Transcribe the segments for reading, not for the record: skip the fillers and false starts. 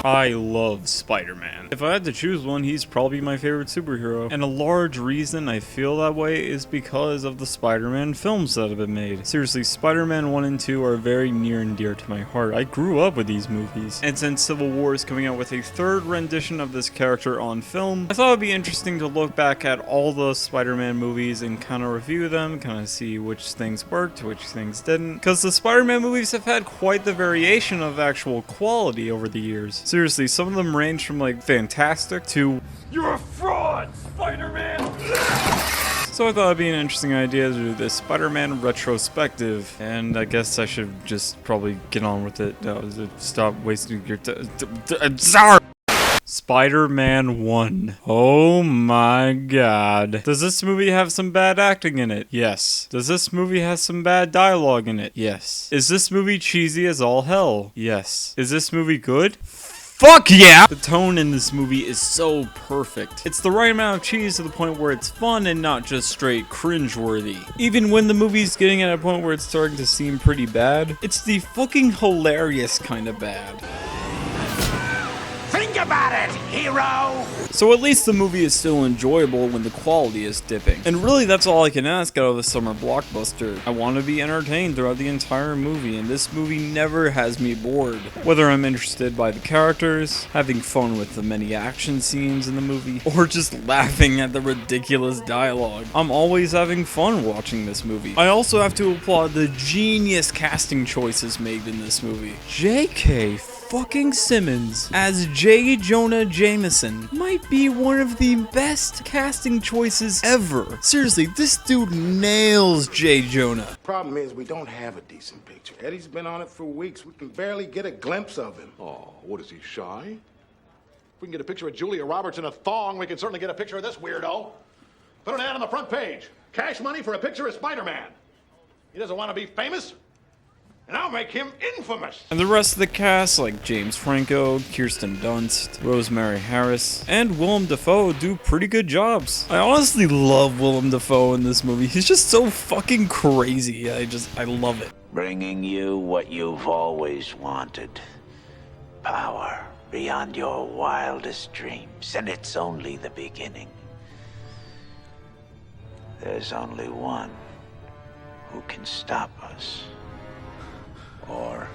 I love Spider-Man. If I had to choose one, he's probably my favorite superhero. And a large reason I feel that way is because of the Spider-Man films that have been made. Seriously, Spider-Man 1 and 2 are very near and dear to my heart. I grew up with these movies. And since Civil War is coming out with a third rendition of this character on film, I thought it would be interesting to look back at all the Spider-Man movies and kind of review them, kind of see which things worked, which things didn't. Because the Spider-Man movies have had quite the variation of actual quality over the years. Seriously, some of them range from like fantastic to "You're a fraud, Spider-Man!" So I thought it'd be an interesting idea to do this Spider-Man retrospective, and I guess I should just probably get on with it. No, stop wasting your time. Spider-Man 1. Oh my god. Does this movie have some bad acting in it? Yes. Does this movie have some bad dialogue in it? Yes. Is this movie cheesy as all hell? Yes. Is this movie good? Fuck yeah! The tone in this movie is so perfect. It's the right amount of cheese to the point where it's fun and not just straight cringeworthy. Even when the movie's getting at a point where it's starting to seem pretty bad, it's the fucking hilarious kind of bad. Think about it, hero! So at least the movie is still enjoyable when the quality is dipping. And really that's all I can ask out of a summer blockbuster. I want to be entertained throughout the entire movie, and this movie never has me bored. Whether I'm interested by the characters, having fun with the many action scenes in the movie, or just laughing at the ridiculous dialogue, I'm always having fun watching this movie. I also have to applaud the genius casting choices made in this movie. J.K. fucking Simmons as J. Jonah Jameson might be one of the best casting choices ever. Seriously, this dude nails J. Jonah. Problem is, we don't have a decent picture. Eddie's been on it for weeks. We can barely get a glimpse of him. Oh, what is he, shy? If we can get a picture of Julia Roberts in a thong, we can certainly get a picture of this weirdo. Put an ad on the front page. Cash money for a picture of Spider-Man. He doesn't want to be famous, and I'll make him infamous. And the rest of the cast, like James Franco, Kirsten Dunst, Rosemary Harris, and Willem Dafoe, do pretty good jobs. I honestly love Willem Dafoe in this movie. He's just so fucking crazy. I love it. Bringing you what you've always wanted. Power beyond your wildest dreams, and it's only the beginning. There's only one who can stop us. Or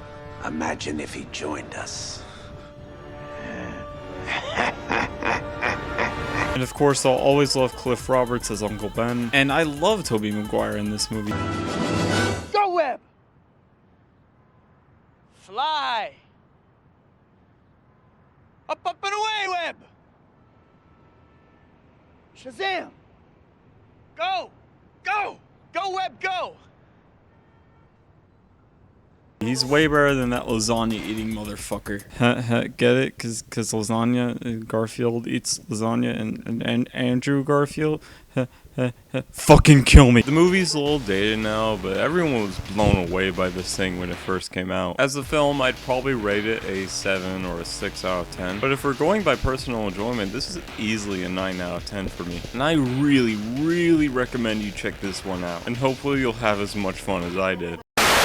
imagine if he joined us. And of course, I'll always love Cliff Roberts as Uncle Ben. And I love Tobey Maguire in this movie. Go, Webb! Fly! Up, up, and away, Webb! Shazam! Go! Go! Go, Webb, go! He's way better than that lasagna-eating motherfucker. Get it? Cause lasagna, Garfield eats lasagna, and Andrew Garfield. Fucking kill me. The movie's a little dated now, but everyone was blown away by this thing when it first came out. As a film, I'd probably rate it a 7 or a 6 out of 10. But if we're going by personal enjoyment, this is easily a 9 out of 10 for me. And I really, really recommend you check this one out. And hopefully you'll have as much fun as I did.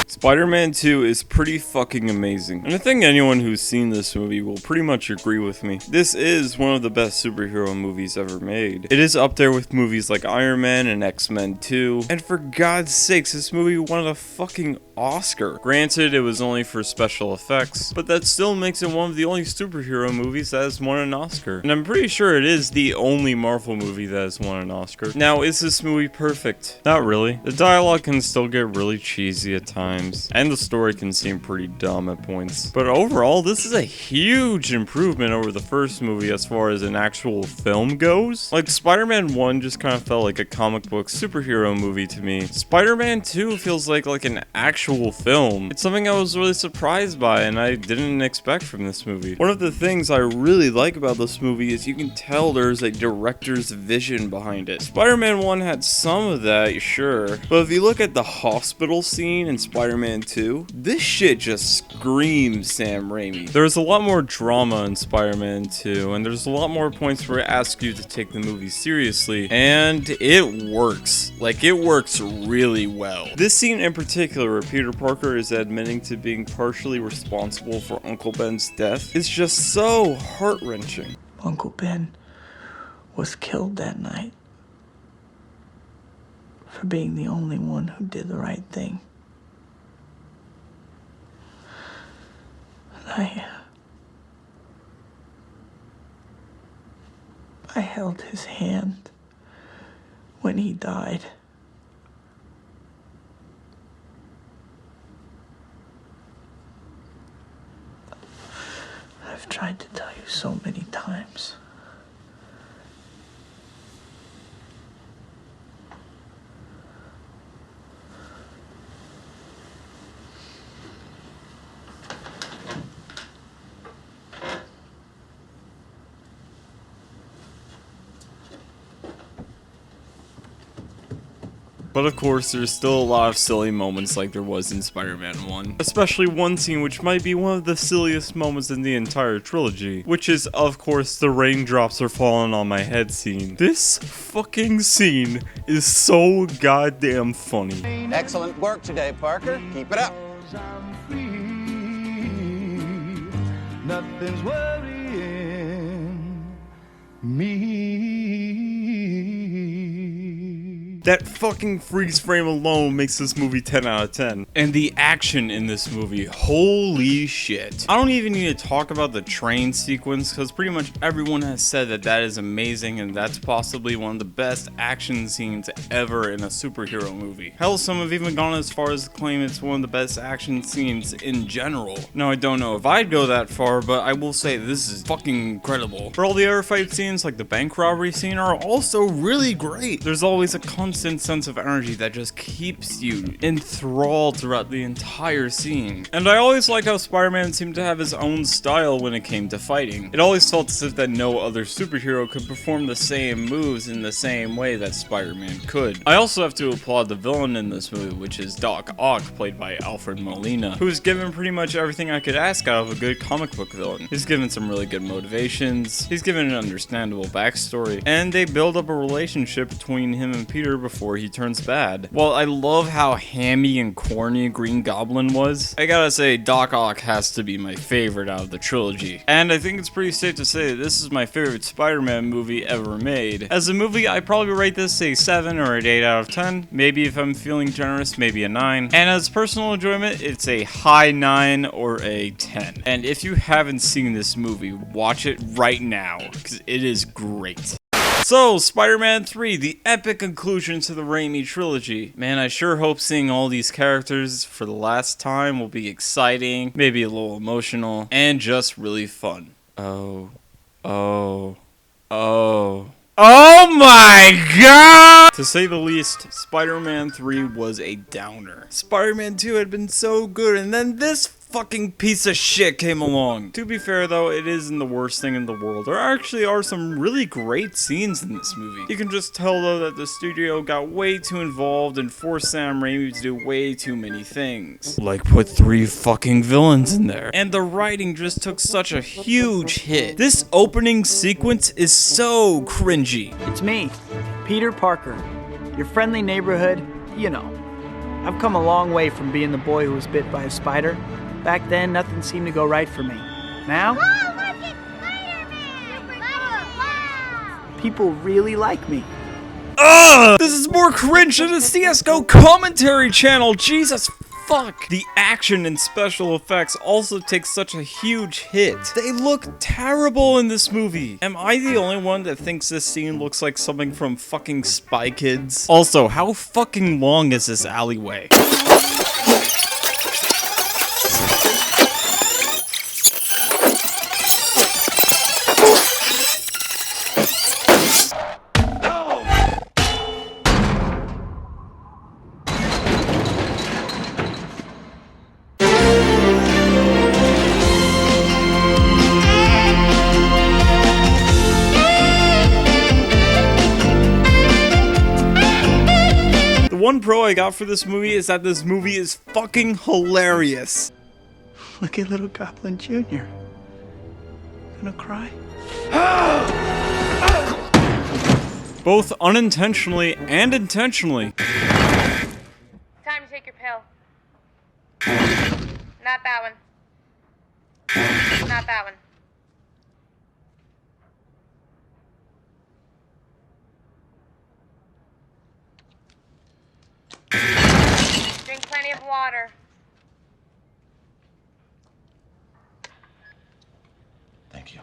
Spider-Man 2 is pretty fucking amazing, and I think anyone who's seen this movie will pretty much agree with me. This is one of the best superhero movies ever made. It is up there with movies like Iron Man and X-Men 2, and for God's sakes, this movie won a fucking Oscar. Granted, it was only for special effects, but that still makes it one of the only superhero movies that has won an Oscar. And I'm pretty sure it is the only Marvel movie that has won an Oscar. Now, is this movie perfect? Not really. The dialogue can still get really cheesy at times, and the story can seem pretty dumb at points. But overall, this is a huge improvement over the first movie as far as an actual film goes. Like, Spider-Man 1 just kind of felt like a comic book superhero movie to me. Spider-Man 2 feels like an actual film. It's something I was really surprised by and I didn't expect from this movie. One of the things I really like about this movie is you can tell there's a director's vision behind it. Spider-Man 1 had some of that, sure, but if you look at the hospital scene in Spider-Man Spider-Man 2, this shit just screams Sam Raimi. There's a lot more drama in Spider-Man 2, and there's a lot more points where it asks you to take the movie seriously, and it works. Like, it works really well. This scene in particular, where Peter Parker is admitting to being partially responsible for Uncle Ben's death, is just so heart-wrenching. Uncle Ben was killed that night for being the only one who did the right thing. And I held his hand when he died. I've tried to tell you so many times. But of course, there's still a lot of silly moments like there was in Spider-Man 1. Especially one scene which might be one of the silliest moments in the entire trilogy, which is, of course, the raindrops are falling on my head scene. This fucking scene is so goddamn funny. Excellent work today, Parker. Keep it up. Nothing's worrying me. That fucking freeze frame alone makes this movie 10 out of 10. And the action in this movie, holy shit. I don't even need to talk about the train sequence, because pretty much everyone has said that that is amazing, and that's possibly one of the best action scenes ever in a superhero movie. Hell, some have even gone as far as to claim it's one of the best action scenes in general. Now, I don't know if I'd go that far, but I will say this is fucking incredible. For all the other fight scenes, like the bank robbery scene, are also really great. There's always a constant sense of energy that just keeps you enthralled throughout the entire scene. And I always like how Spider-Man seemed to have his own style when it came to fighting. It always felt as if that no other superhero could perform the same moves in the same way that Spider-Man could. I also have to applaud the villain in this movie, which is Doc Ock, played by Alfred Molina, who's given pretty much everything I could ask out of a good comic book villain. He's given some really good motivations, he's given an understandable backstory, and they build up a relationship between him and Peter before he turns bad. While I love how hammy and corny Green Goblin was, I gotta say Doc Ock has to be my favorite out of the trilogy. And I think it's pretty safe to say that this is my favorite Spider-Man movie ever made. As a movie, I'd probably rate this a 7 or an 8 out of 10. Maybe if I'm feeling generous, maybe a 9. And as personal enjoyment, it's a high 9 or a 10. And if you haven't seen this movie, watch it right now, because it is great. So, Spider-Man 3, the epic conclusion to the Raimi trilogy. Man, I sure hope seeing all these characters for the last time will be exciting, maybe a little emotional, and just really fun. Oh my god! To say the least, Spider-Man 3 was a downer. Spider-Man 2 had been so good, and then this fucking piece of shit came along. To be fair though, it isn't the worst thing in the world. There actually are some really great scenes in this movie. You can just tell though that the studio got way too involved and forced Sam Raimi to do way too many things. Like put 3 fucking villains in there. And the writing just took such a huge hit. This opening sequence is so cringy. It's me, Peter Parker, your friendly neighborhood, you know. I've come a long way from being the boy who was bit by a spider. Back then, nothing seemed to go right for me. Now, people really like me. Ugh! This is more cringe than a CSGO commentary channel, Jesus fuck! The action and special effects also take such a huge hit. They look terrible in this movie. Am I the only one that thinks this scene looks like something from fucking Spy Kids? Also, how fucking long is this alleyway? one pro I got for this movie is that this movie is fucking hilarious. Look at little Goblin Jr. Gonna cry? Both unintentionally and intentionally. Time to take your pill. Not that one. Not that one. Drink plenty of water. Thank you.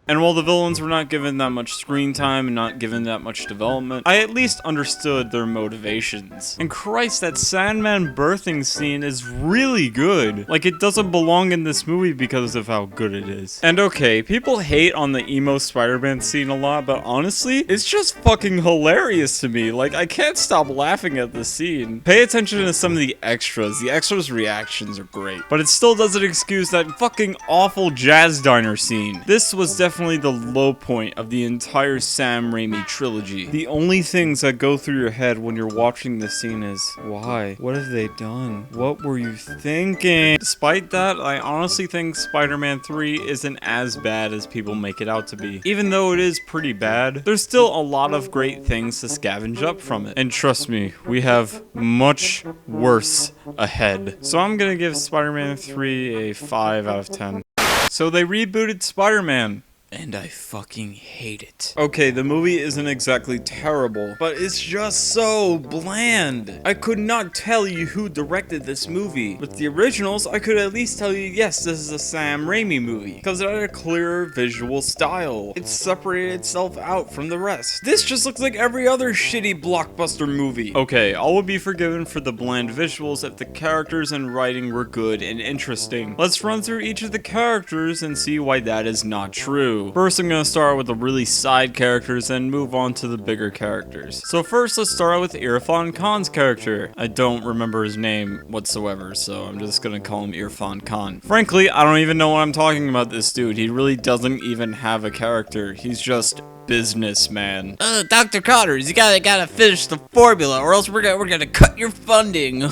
And while the villains were not given that much screen time and not given that much development, I at least understood their motivations. And Christ, that Sandman birthing scene is really good. Like, it doesn't belong in this movie because of how good it is. And okay, people hate on the emo Spider-Man scene a lot, but honestly, it's just fucking hilarious to me. Like, I can't stop laughing at the scene. Pay attention to some of the extras. The extras' reactions are great. But it still doesn't excuse that fucking awful jazz diner scene. This was definitely the low point of the entire Sam Raimi trilogy. The only things that go through your head when you're watching this scene is, why? What have they done? What were you thinking? Despite that, I honestly think Spider-Man 3 isn't as bad as people make it out to be. Even though it is pretty bad, there's still a lot of great things to scavenge up from it. And trust me, we have much worse ahead. So I'm gonna give Spider-Man 3 a 5 out of 10. So they rebooted Spider-Man. And I fucking hate it. Okay, the movie isn't exactly terrible, but it's just so bland. I could not tell you who directed this movie. With the originals, I could at least tell you, yes, this is a Sam Raimi movie, because it had a clearer visual style. It separated itself out from the rest. This just looks like every other shitty blockbuster movie. Okay, all would be forgiven for the bland visuals if the characters and writing were good and interesting. Let's run through each of the characters and see why that is not true. First, I'm gonna start with the really side characters and move on to the bigger characters. So first, let's start with Irfan Khan's character. I don't remember his name whatsoever, so I'm just gonna call him Irfan Khan. Frankly, I don't even know what I'm talking about this dude. He really doesn't even have a character. He's just businessman. Dr. Connors, you gotta finish the formula or else we're gonna cut your funding.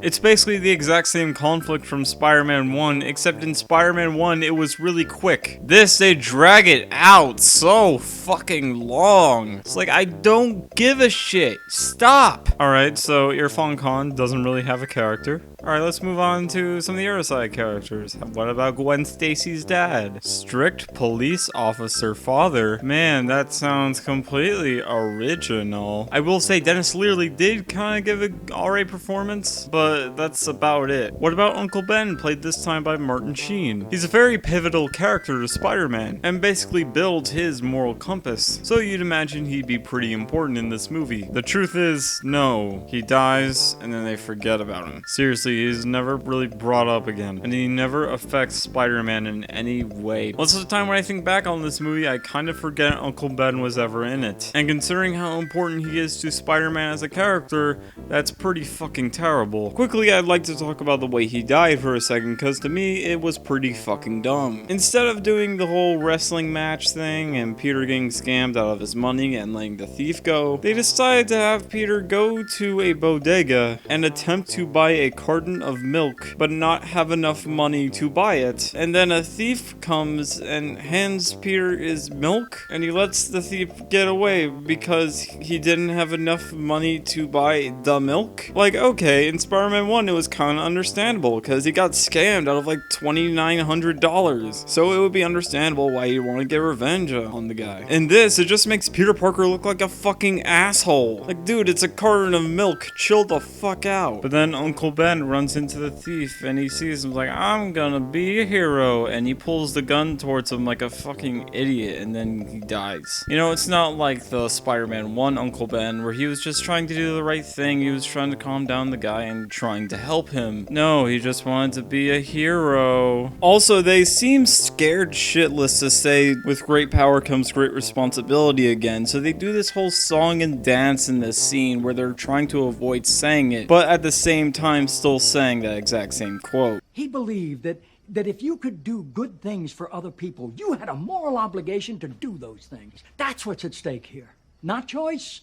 It's basically the exact same conflict from Spider-Man 1, except in Spider-Man 1 it was really quick. This, they drag it out so fucking long. It's like, I don't give a shit. Stop! Alright, so Irfan Khan doesn't really have a character. Alright, let's move on to some of the other side characters. What about Gwen Stacy's dad? Strict police officer father. Man, that sounds completely original. I will say Dennis Leary did kind of give an alright performance, but that's about it. What about Uncle Ben, played this time by Martin Sheen? He's a very pivotal character to Spider-Man, and basically builds his moral compass, so you'd imagine he'd be pretty important in this movie. The truth is, no. He dies, and then they forget about him. Seriously, he's never really brought up again, and he never affects Spider-Man in any way. Most of the time when I think back on this movie, I kind of forget Uncle Ben was ever in it. And considering how important he is to Spider-Man as a character, that's pretty fucking terrible. Quickly, I'd like to talk about the way he died for a second, because to me, it was pretty fucking dumb. Instead of doing the whole wrestling match thing and Peter getting scammed out of his money and letting the thief go, they decided to have Peter go to a bodega and attempt to buy a carton of milk, but not have enough money to buy it. And then a thief comes and hands Peter his milk, and he lets the thief get away because he didn't have enough money to buy the milk. Like, okay, in Spider-Man 1 it was kind of understandable because he got scammed out of like $2,900, so it would be understandable why you want to get revenge on the guy. In this, it just makes Peter Parker look like a fucking asshole. Like, dude, it's a carton of milk, chill the fuck out. But then Uncle Ben runs into the thief and he sees him like, I'm gonna be a hero, and he pulls the gun towards him like a fucking idiot, and then he dies. You know, it's not like the Spider-Man 1 Uncle Ben where he was just trying to do the right thing. He was trying to calm down the guy and trying to help him. No, he just wanted to be a hero. Also, they seem scared shitless to say with great power comes great responsibility again, so they do this whole song and dance in this scene where they're trying to avoid saying it, but at the same time still saying that exact same quote. He believed that if you could do good things for other people, you had a moral obligation to do those things. That's what's at stake here. Not choice,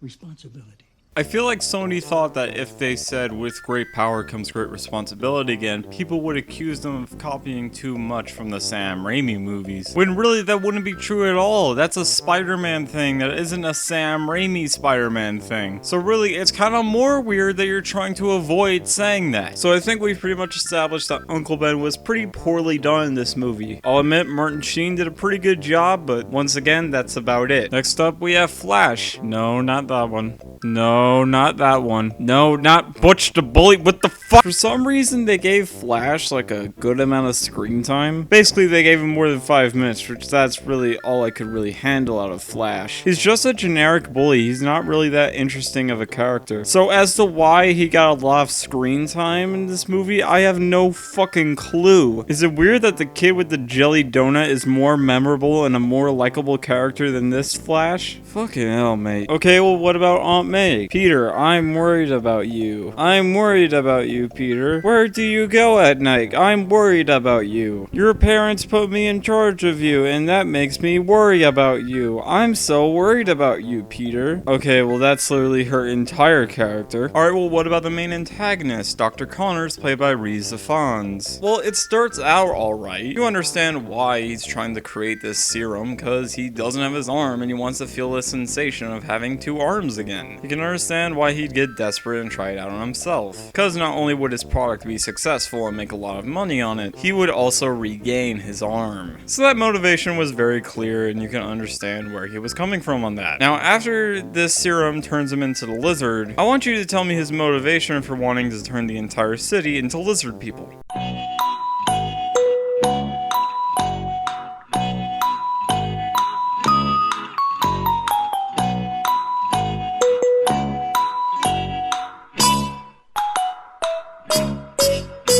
responsibility. I feel like Sony thought that if they said with great power comes great responsibility again, people would accuse them of copying too much from the Sam Raimi movies. When really that wouldn't be true at all. That's a Spider-Man thing that isn't a Sam Raimi Spider-Man thing. So really, it's kind of more weird that you're trying to avoid saying that. So I think we've pretty much established that Uncle Ben was pretty poorly done in this movie. I'll admit Martin Sheen did a pretty good job, but once again, that's about it. Next up, we have Flash. No, not that one. No, not that one. No, not Butch the Bully. What the fuck? For some reason, they gave Flash like a good amount of screen time. Basically, they gave him more than 5 minutes, which that's really all I could really handle out of Flash. He's just a generic bully. He's not really that interesting of a character. So as to why he got a lot of screen time in this movie, I have no fucking clue. Is it weird that the kid with the jelly donut is more memorable and a more likable character than this Flash? Fucking hell, mate. Okay, well, what about Aunt May? Peter, I'm worried about you. I'm worried about you, Peter. Where do you go at night? I'm worried about you. Your parents put me in charge of you, and that makes me worry about you. I'm so worried about you, Peter. Okay, well, that's literally her entire character. Alright, well, what about the main antagonist, Dr. Connors, played by Rhys Ifans? Well, it starts out alright. You understand why he's trying to create this serum, because he doesn't have his arm and he wants to feel the sensation of having 2 arms again. You can understand why he'd get desperate and try it out on himself. Because not only would his product be successful and make a lot of money on it, he would also regain his arm. So that motivation was very clear and you can understand where he was coming from on that. Now, after this serum turns him into the lizard, I want you to tell me his motivation for wanting to turn the entire city into lizard people.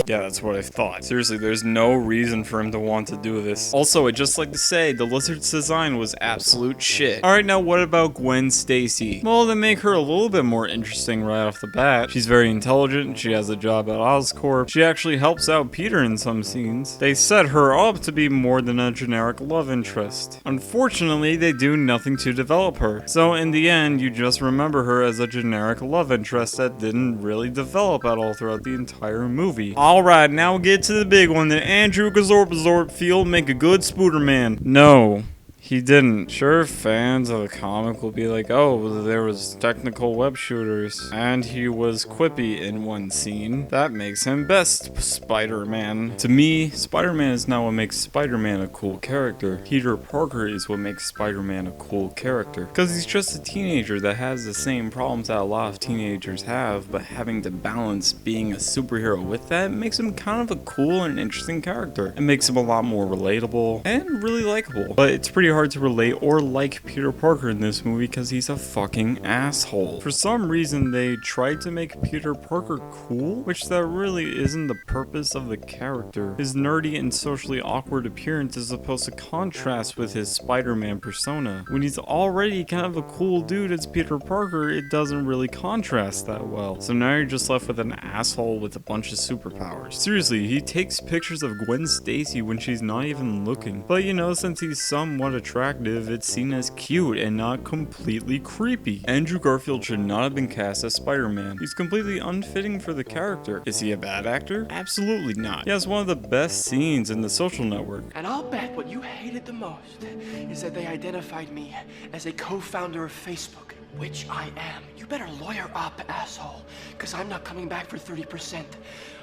Yeah, that's what I thought. Seriously, there's no reason for him to want to do this. Also, I'd just like to say, the lizard's design was absolute shit. Alright, now what about Gwen Stacy? Well, to make her a little bit more interesting right off the bat, she's very intelligent, she has a job at Oscorp, she actually helps out Peter in some scenes. They set her up to be more than a generic love interest. Unfortunately, they do nothing to develop her. So in the end, you just remember her as a generic love interest that didn't really develop at all throughout the entire movie. Alright, now we'll get to the big one. Did Andrew Gazorp make a good Spooderman? No. He didn't. Sure, fans of the comic will be like, oh, there was technical web shooters, and he was quippy in one scene. That makes him best Spider-Man. To me, Spider-Man is not what makes Spider-Man a cool character. Peter Parker is what makes Spider-Man a cool character. Because he's just a teenager that has the same problems that a lot of teenagers have, but having to balance being a superhero with that makes him kind of a cool and interesting character. It makes him a lot more relatable and really likable. But it's pretty hard to relate or like Peter Parker in this movie because he's a fucking asshole. For some reason, they tried to make Peter Parker cool, which that really isn't the purpose of the character. His nerdy and socially awkward appearance is supposed to contrast with his Spider-Man persona. When he's already kind of a cool dude as Peter Parker, it doesn't really contrast that well. So now you're just left with an asshole with a bunch of superpowers. Seriously, he takes pictures of Gwen Stacy when she's not even looking. But you know, since he's somewhat attractive, it's seen as cute and not completely creepy. Andrew Garfield should not have been cast as Spider-Man. He's completely unfitting for the character. Is he a bad actor? Absolutely not. He has one of the best scenes in The Social Network. And I'll bet what you hated the most is that they identified me as a co-founder of Facebook, which I am. You better lawyer up, asshole, because I'm not coming back for 30%.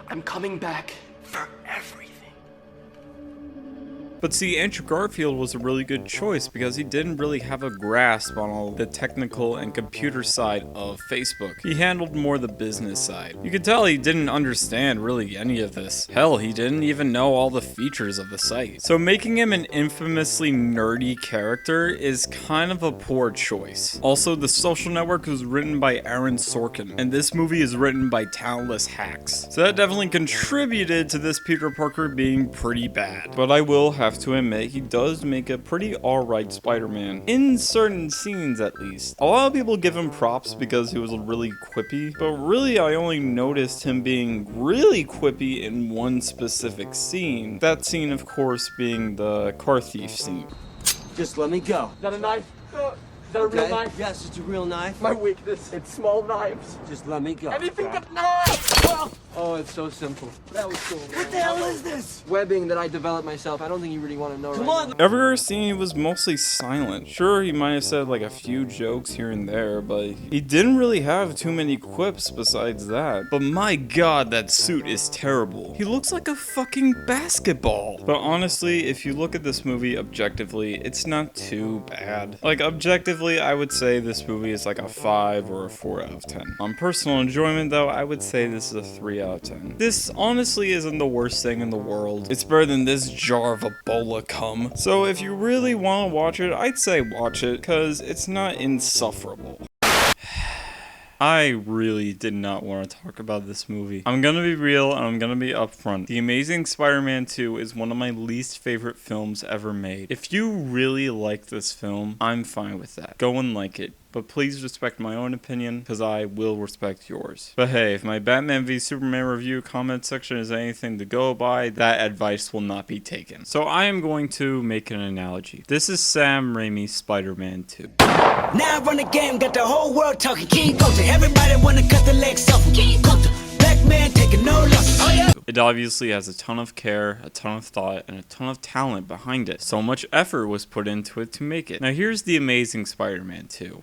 I'm coming back for everything. But see, Andrew Garfield was a really good choice because he didn't really have a grasp on all the technical and computer side of Facebook. He handled more the business side. You could tell he didn't understand really any of this. Hell, he didn't even know all the features of the site. So making him an infamously nerdy character is kind of a poor choice. Also, The Social Network was written by Aaron Sorkin, and this movie is written by talentless hacks. So that definitely contributed to this Peter Parker being pretty bad. But I will have to admit, he does make a pretty alright Spider-Man. In certain scenes, at least. A lot of people give him props because he was really quippy, but really I only noticed him being really quippy in one specific scene. That scene, of course, being the car thief scene. Just let me go. Is that a knife? Is that a real Okay. knife? Yes, it's a real knife. My weakness, it's small knives. Just let me go. Anything okay? but knives! Oh, it's so simple. That was cool. What the hell is this? Webbing that I developed myself. I don't think you really want to know. Come right on. Every scene he was mostly silent. Sure, he might have said like a few jokes here and there, but he didn't really have too many quips besides that. But my god, that suit is terrible. He looks like a fucking basketball. But honestly, if you look at this movie objectively, it's not too bad. Like objectively, I would say this movie is like a 5 or a 4 out of 10. On personal enjoyment though, I would say this is a 3 out of 10. This honestly isn't the worst thing in the world. It's better than this jar of Ebola cum. So if you really want to watch it, I'd say watch it, cause it's not insufferable. I really did not want to talk about this movie. I'm gonna be real and I'm gonna be upfront. The Amazing Spider-Man 2 is one of my least favorite films ever made. If you really like this film, I'm fine with that. Go and like it. But please respect my own opinion, because I will respect yours. But hey, if my Batman v Superman review comment section is anything to go by, that advice will not be taken. So I am going to make an analogy. This is Sam Raimi's Spider-Man 2. Now I run the game, got the whole world talking. King Coulter, everybody wanna cut the legs off. King Coulter, black man taking no losses. Oh yeah. It obviously has a ton of care, a ton of thought, and a ton of talent behind it. So much effort was put into it to make it. Now here's The Amazing Spider-Man 2.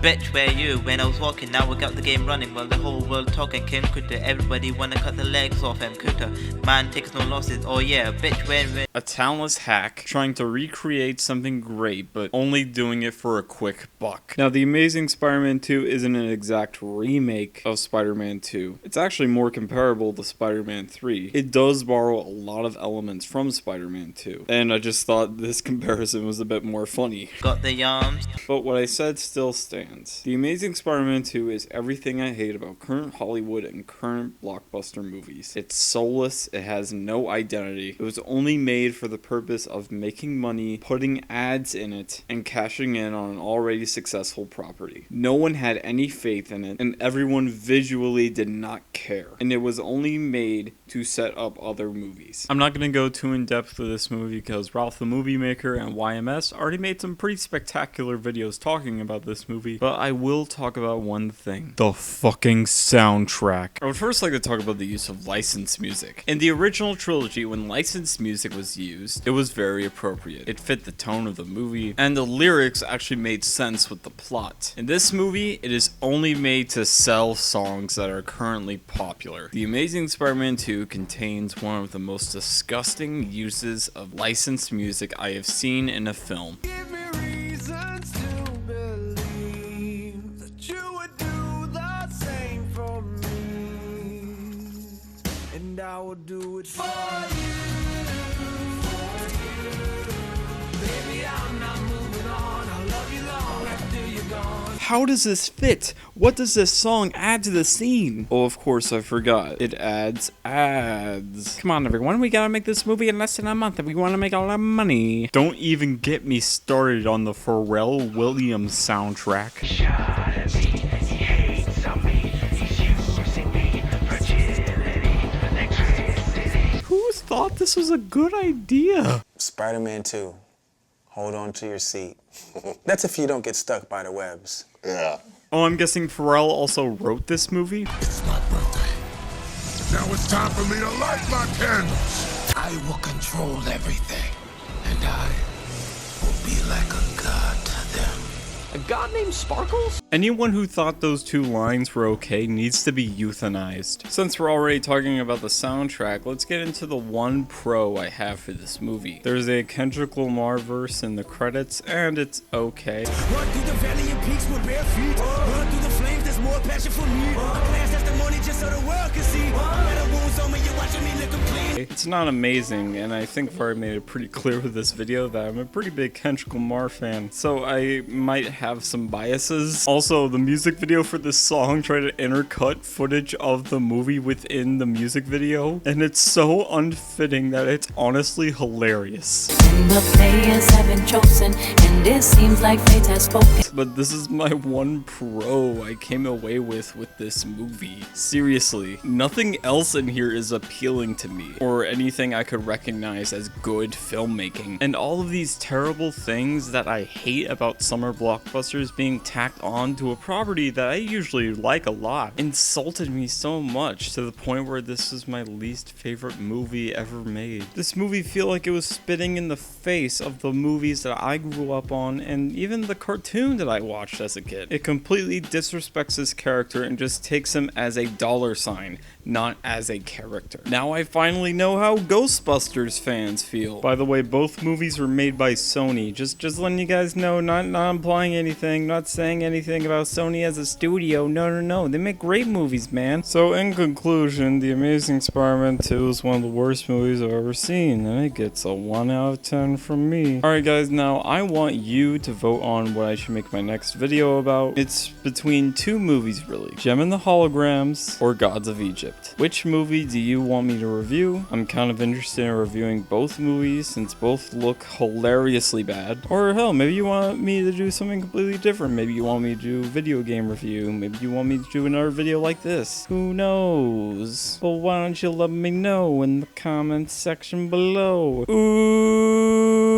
Bitch, where you? When I was walking, now we got the game running. Well, the whole world talking. Kim Kuta, everybody wanna cut the legs off him. Kuta, man takes no losses. Oh yeah, bitch, when? A talentless hack trying to recreate something great, but only doing it for a quick buck. Now, The Amazing Spider-Man 2 isn't an exact remake of Spider-Man 2. It's actually more comparable to Spider-Man 3. It does borrow a lot of elements from Spider-Man 2, and I just thought this comparison was a bit more funny. Got the yams. But what I said still stands. The Amazing Spider-Man 2 is everything I hate about current Hollywood and current blockbuster movies. It's soulless, it has no identity, it was only made for the purpose of making money, putting ads in it, and cashing in on an already successful property. No one had any faith in it, and everyone visually did not care. And it was only made to set up other movies. I'm not going to go too in depth with this movie because Ralph the Movie Maker and YMS already made some pretty spectacular videos talking about this movie, but I will talk about one thing. The fucking soundtrack. I would first like to talk about the use of licensed music. In the original trilogy, when licensed music was used, it was very appropriate. It fit the tone of the movie, and the lyrics actually made sense with the plot. In this movie, it is only made to sell songs that are currently popular. The Amazing Spider-Man 2 contains one of the most disgusting uses of licensed music I have seen in a film. Give me reasons to believe that you would do the same for me, and I will do it for you. Baby, I'm not moving on. I'll love you long after you're gone. How does this fit? What does this song add to the scene? Oh, of course I forgot. It adds ads. Come on, everyone. We gotta make this movie in less than a month if we want to make a lot of money. Don't even get me started on the Pharrell Williams soundtrack. Who thought this was a good idea? Spider-Man 2. Hold on to your seat. That's if you don't get stuck by the webs. Yeah. Oh, I'm guessing Pharrell also wrote this movie? It's my birthday. Now it's time for me to light my candles. I will control everything, and I will be like a god to them. A god named Sparkles? Anyone who thought those two lines were okay needs to be euthanized. Since we're already talking about the soundtrack, let's get into the one pro I have for this movie. There's a Kendrick Lamar verse in the credits, and it's okay. Run through the valley and peaks with bare feet. Run through the flames, there's more passion for me. I blast testimony just so the world can see. Better wounds on me, you're watching me look clean. It's not amazing, and I think I've already made it pretty clear with this video that I'm a pretty big Kendrick Lamar fan, so I might have some biases. Also, the music video for this song tried to intercut footage of the movie within the music video, and it's so unfitting that it's honestly hilarious. The players have been chosen, and it seems like fate has spoken. But this is my one pro I came away with this movie. Seriously, nothing else in here is appealing to me, or over anything I could recognize as good filmmaking. And all of these terrible things that I hate about summer blockbusters being tacked on to a property that I usually like a lot insulted me so much, to the point where this is my least favorite movie ever made. This movie feel like it was spitting in the face of the movies that I grew up on, and even the cartoon that I watched as a kid. It completely disrespects his character and just takes him as a dollar sign, not as a character. Now I finally know how Ghostbusters fans feel. By the way, both movies were made by Sony. Just letting you guys know, not implying anything, not saying anything about Sony as a studio. No. They make great movies, man. So in conclusion, The Amazing Spider-Man 2 is one of the worst movies I've ever seen, and it gets a 1 out of 10 from me. Alright guys, now I want you to vote on what I should make my next video about. It's between two movies really, Gem and the Holograms or Gods of Egypt. Which movie do you want me to review? I'm kind of interested in reviewing both movies since both look hilariously bad. Or hell, maybe you want me to do something completely different. Maybe you want me to do a video game review. Maybe you want me to do another video like this. Who knows? Well, why don't you let me know in the comments section below? Ooh.